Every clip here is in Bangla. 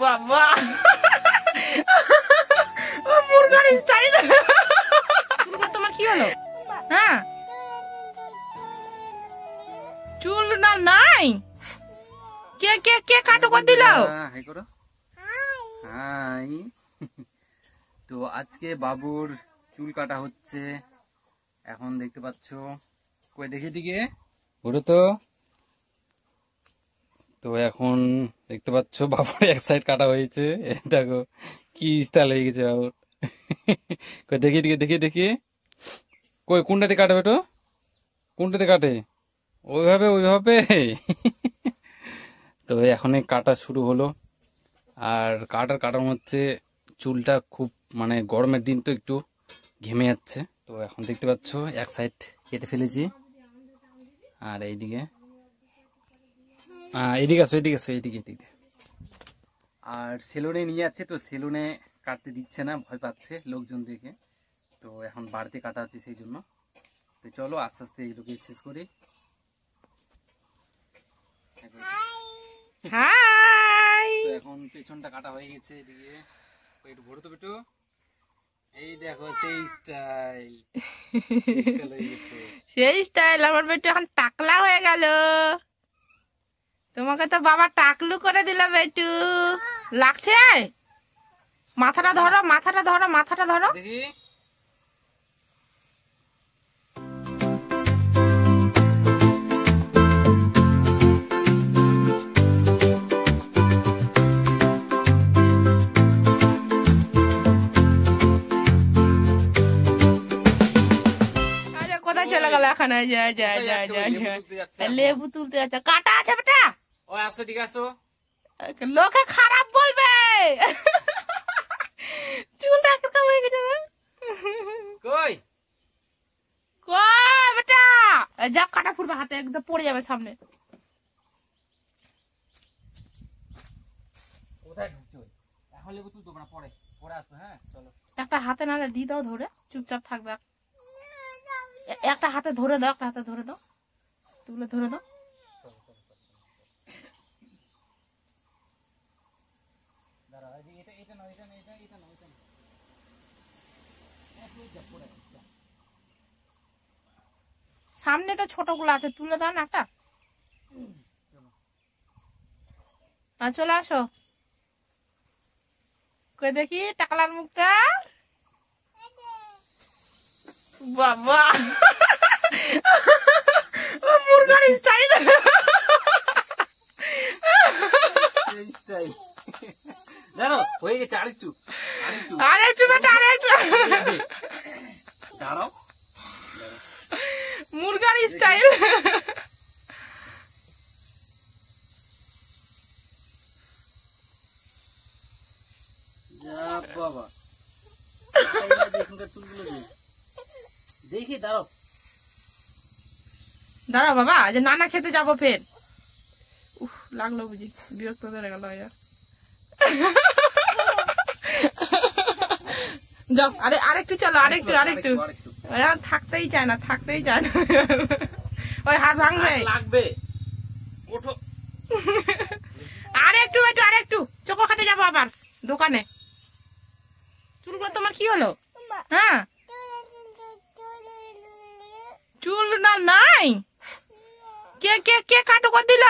বাবা মুরগার স্টাইল। তোমার কি হলো? হ্যাঁ চুল না নাই? কে কে কে কাটো করে দিল? হাই করো। হাই। তো আজকে বাবুর চুল কাটা হচ্ছে, এখন দেখতে পাচ্ছ। কই দেখি দিকে ঘুরো তো। তো এখন দেখতে পাচ্ছ বাবুর এক সাইড কাটা হয়েছে। দেখো কি স্টাইল হয়ে গেছে বাবুর। কই দেখি দিকে দেখি দেখি। কই কোনটাতে কাটে বেটো? কোনটাতে কাটে? ওইভাবে ওইভাবে। তো এখন কাটা শুরু হলো। আর কাটার হচ্ছে চুলটা খুব মানে গরমের দিন তো একটু ঘেমে যাচ্ছে। তো এখন দেখতে পাচ্ছ এক সাইড কেটে ফেলেছি। আর এইদিকে এদিকে আসো এদিকে আসো এইদিকে এদিকে। আর সেলুনে নিয়ে যাচ্ছে, তো সেলুনে কাটতে দিচ্ছে না, ভয় পাচ্ছে লোকজন দেখে। তো এখন বাড়িতে কাটা হচ্ছে সেই জন্য। তো চলো আস্তে আস্তে এগুলোকে শেষ করি। হাই। তো এখন পেছনটা কাটা হয়ে গেছে, এদিকে একটু ঘোরো তো বেটু। এই দেখো সেই স্টাইল হয়ে গেছে। সেই স্টাইল। আমার বেটু এখন টাকলা হয়ে গেল। তোমাকে তো বাবা টাকলু করে দিল বেটু। লাগছে? মাথাটা ধরো মাথাটা ধরো মাথাটা ধরো। দেখি কোথায় চলে গেল এখন? লেবু তুলতে যাচ্ছে। কাটা আছে বেটা? ও আসো দিকে আসো। লোকে খারাপ বলবে। চুলটা কিরকম হয়ে গেছে? কই কই বেটা? যা কাটা ফুটবে হাতে, একদম পড়ে যাবে সামনে। কোথায় ঢুকছো? এখন লেবু তুলতো না, পরে পরে আসবে। হ্যাঁ চলো। একটা হাতে নালে দি দাও ধরে, চুপচাপ থাকবে। একটা হাতে ধরে দাও, একটা হাতে ধরে দাও, তুলে ধরে দাও। সামনে তো ছোট গুলো আছে, তুলে দাও না একটা। চলে আসো। কই দেখি টাকলার মুখটা। বাবা মুরগার স্টাইল। জানো হয়ে গেছে। আরেকটু আরেকটু বেটা আরেকটু। দাঁড়াও। মুরগার স্টাইল। বাবা দেখি দাঁড়াও দাঁড়াও বাবা, যে নানা খেতে যাবো ফের। উফ লাগলো বুঝি, বিরক্ত ধরে গেল। যাও আরেকটু চলো, আরেকটু আরেকটু। থাকতেই চায় না, থাকতেই চায় না। ওই হাত ভাঙবে, লাগবে। ওঠো। আরেকটু বেটু আরেকটু। চোখো খেতে যাবো আবার দোকানে। চুলগুলো তোমার কি হলো? হ্যাঁ চুল না নাই? কে কে কে কাটো করে দিল?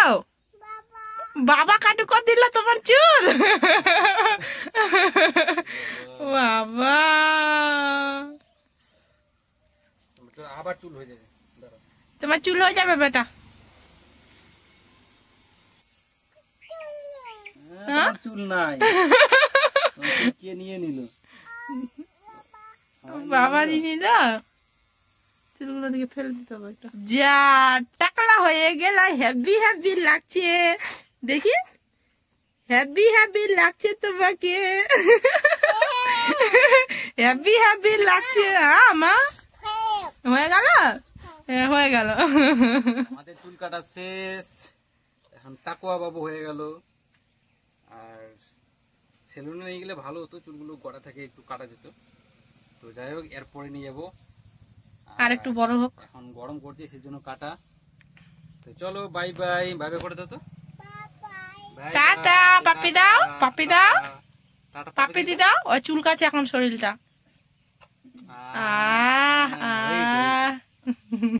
বাবা কাটো করে দিল তোমার চুল? বাবা আবার চুল হয়ে যাবে। তোমার চুল হয়ে যাবে বেটা। চুল নাই। কে নিয়ে নিল? বাবা নিল। চুলগুলো দিকে ফেলে দিতে হবে একটা। যা টাকলা হয়ে গেল, হেভি হেভি লাগছে। দেখি হেভি হেভি লাগছে তোমাকে। হেভি হেভি লাগছে। মা হয়ে গেল, হয়ে গেল। আমাদের চুল কাটা শেষ। এখন টাকুয়া বাবু হয়ে গেল। আর সেলুনে নিয়ে গেলে ভালো হতো, চুলগুলো গড়া থেকে একটু কাটা যেত। তো যাই হোক, এরপরে নিয়ে যাবো। আর একটু বড় হোক। এখন গরম করছে সেই জন্য কাটা। তো চলো বাই বাই। বাই বাই করে দাও তো। টাটা পাপ্পি দাও। পাপি দাও, পাপি দি দাও, ওই চুলকাছে এখন শরীরটা।